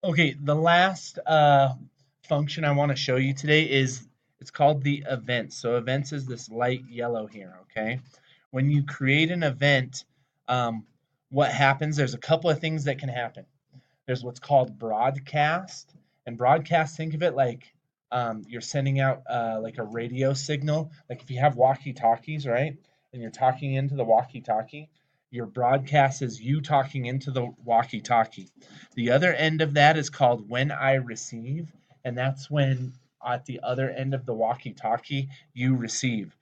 Okay, the last function I want to show you today is it's called the events. So events is this light yellow here, okay? When you create an event, um, what happens, there's a couple of things that can happen. There's what's called broadcast, and broadcast, think of it like you're sending out like a radio signal. Like if you have walkie-talkies, right? And you're talking into the walkie-talkie, your broadcast is you talking into the walkie-talkie. The other end of that is called when I receive, and that's when at the other end of the walkie-talkie you receive.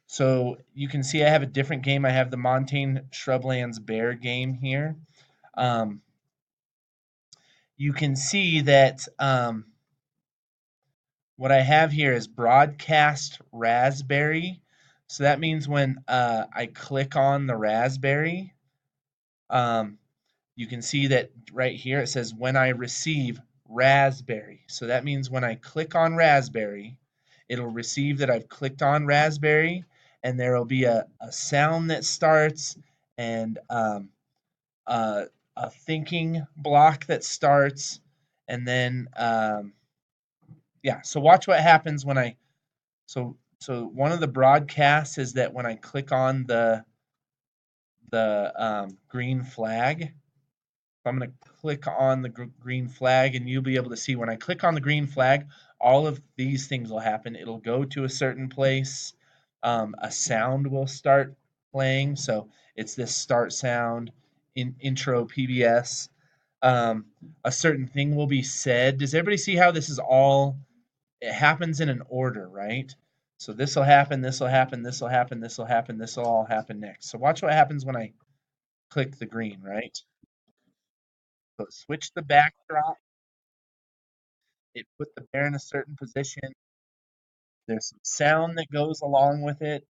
So you can see I have a different game. I have the Montane Shrublands Bear game here. Um, you can see that what I have here is broadcast raspberry. So that means when I click on the raspberry, um, you can see that right here it says when I receive raspberry. So that means when I click on raspberry, it'll receive that I've clicked on raspberry, and there will be a sound that starts and a, a thinking block that starts, and then yeah. So watch what happens when I so one of the broadcasts is that when I click on the green flag, I'm going to click on the green flag, and you'll be able to see when I click on the green flag, all of these things will happen. It'll go to a certain place. A sound will start playing. So it's this start sound in intro PBS. Um, a certain thing will be said. Does everybody see how this is all? It happens in an order, right? So this will happen, this will happen, this will happen, this will happen, this will all happen next. So watch what happens when I click the green, right? So switch the backdrop. It put the bear in a certain position. There's some sound that goes along with it.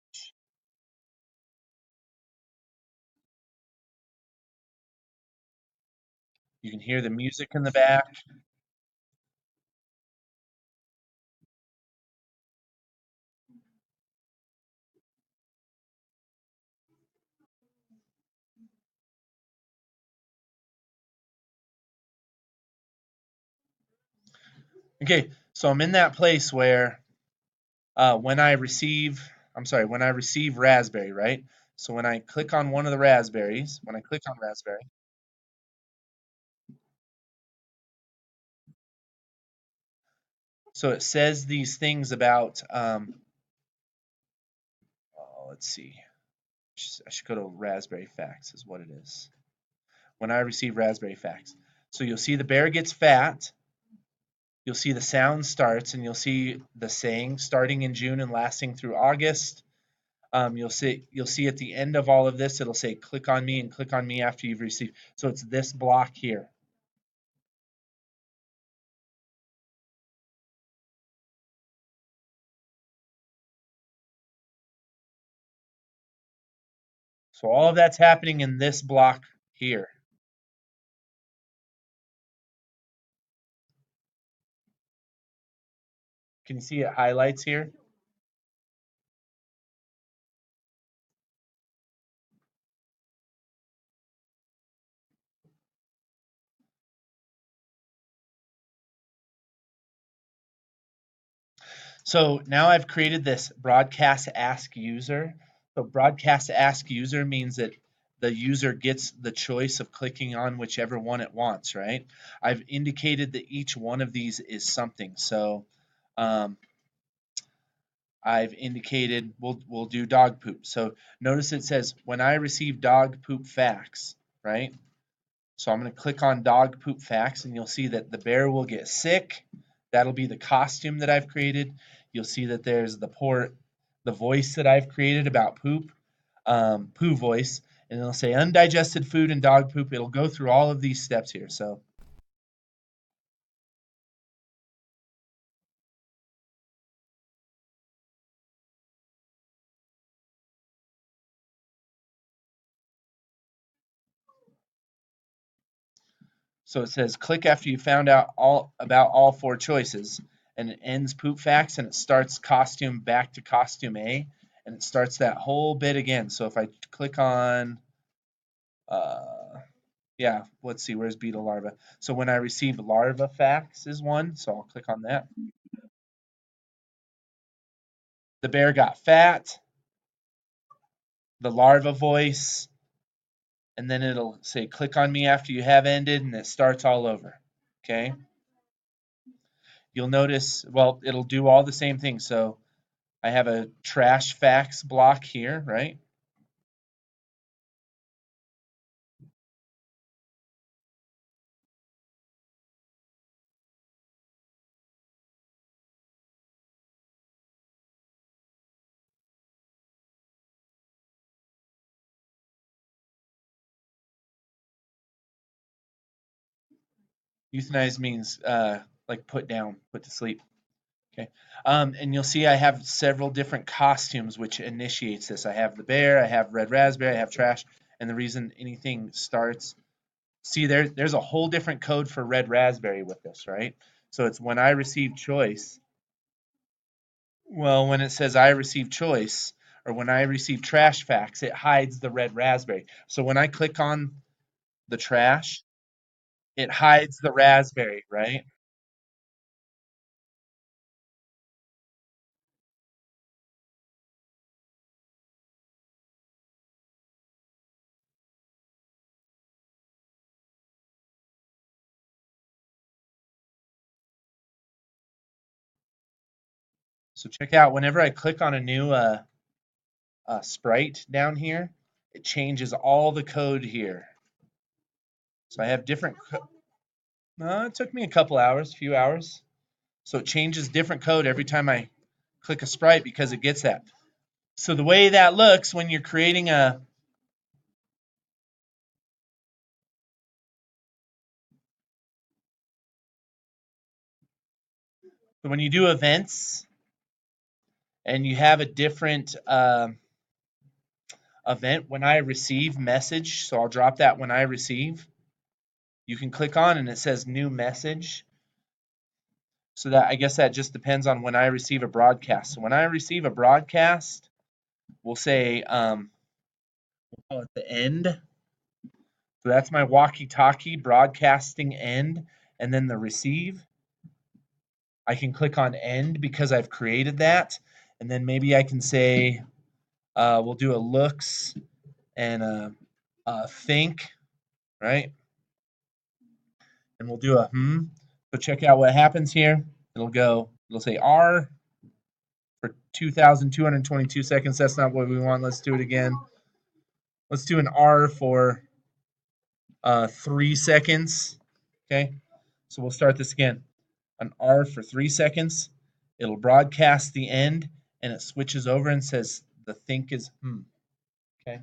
You can hear the music in the back. Okay, so I'm in that place where when I receive, I'm sorry, when I receive raspberry, right? So when I click on one of the raspberries, when I click on raspberry, so it says these things about, let's see, I should go to Raspberry Facts, is what it is. When I receive Raspberry Facts. So you'll see the bear gets fat, you'll see the sound starts, and you'll see the saying starting in June and lasting through August. You'll see at the end of all of this, it'll say click on me and click on me after you've received. So it's this block here. So all of that's happening in this block here. Can you see it highlights here? So now I've created this broadcast ask user. So broadcast ask user means that the user gets the choice of clicking on whichever one it wants, right? I've indicated that each one of these is something. So um, I've indicated we'll do dog poop. So notice it says when I receive dog poop facts, right? So I'm going to click on dog poop facts, and you'll see that the bear will get sick. That'll be the costume that I've created. You'll see that there's the voice that I've created about poop, poo voice, and it'll say undigested food and dog poop. It'll go through all of these steps here. So it says click after you found out all about all four choices, and it ends poop facts, and it starts costume back to costume A, and it starts that whole bit again. So if I click on uh, Yeah, let's see, where's beta larva? So when I receive larva facts is one, so I'll click on that. The bear got fat, the larva voice, and then it'll say click on me after you have ended, and it starts all over. Okay. You'll notice, well, it'll do all the same things. So I have a trash facts block here, right? Euthanize means like put down, put to sleep. Okay. And you'll see I have several different costumes which initiates this. I have the bear, I have red raspberry, I have trash, and the reason anything starts, see there's a whole different code for red raspberry with this, right? So it's when I receive choice. Well, when it says I receive choice or when I receive trash facts, it hides the red raspberry. So when I click on the trash, it hides the raspberry, right? So check out whenever I click on a new sprite down here, it changes all the code here. So I have different. It took me a couple hours, a few hours. So it changes different code every time I click a sprite because it gets that. So the way that looks when you're creating a when you do events and you have a different event when I receive message, so I'll drop that when I receive. You can click on and it says new message. So that I guess that just depends on when I receive a broadcast. So when I receive a broadcast, we'll say we'll call it the end. So that's my walkie-talkie broadcasting end, and then the receive. I can click on end because I've created that, and then maybe I can say we'll do a looks and a think, right? And we'll do a So check out what happens here. It'll say R for 2,222 seconds. That's not what we want. Let's do it again. Let's do an R for 3 seconds. Okay. So we'll start this again. An R for 3 seconds. It'll broadcast the end and it switches over and says the think is Okay.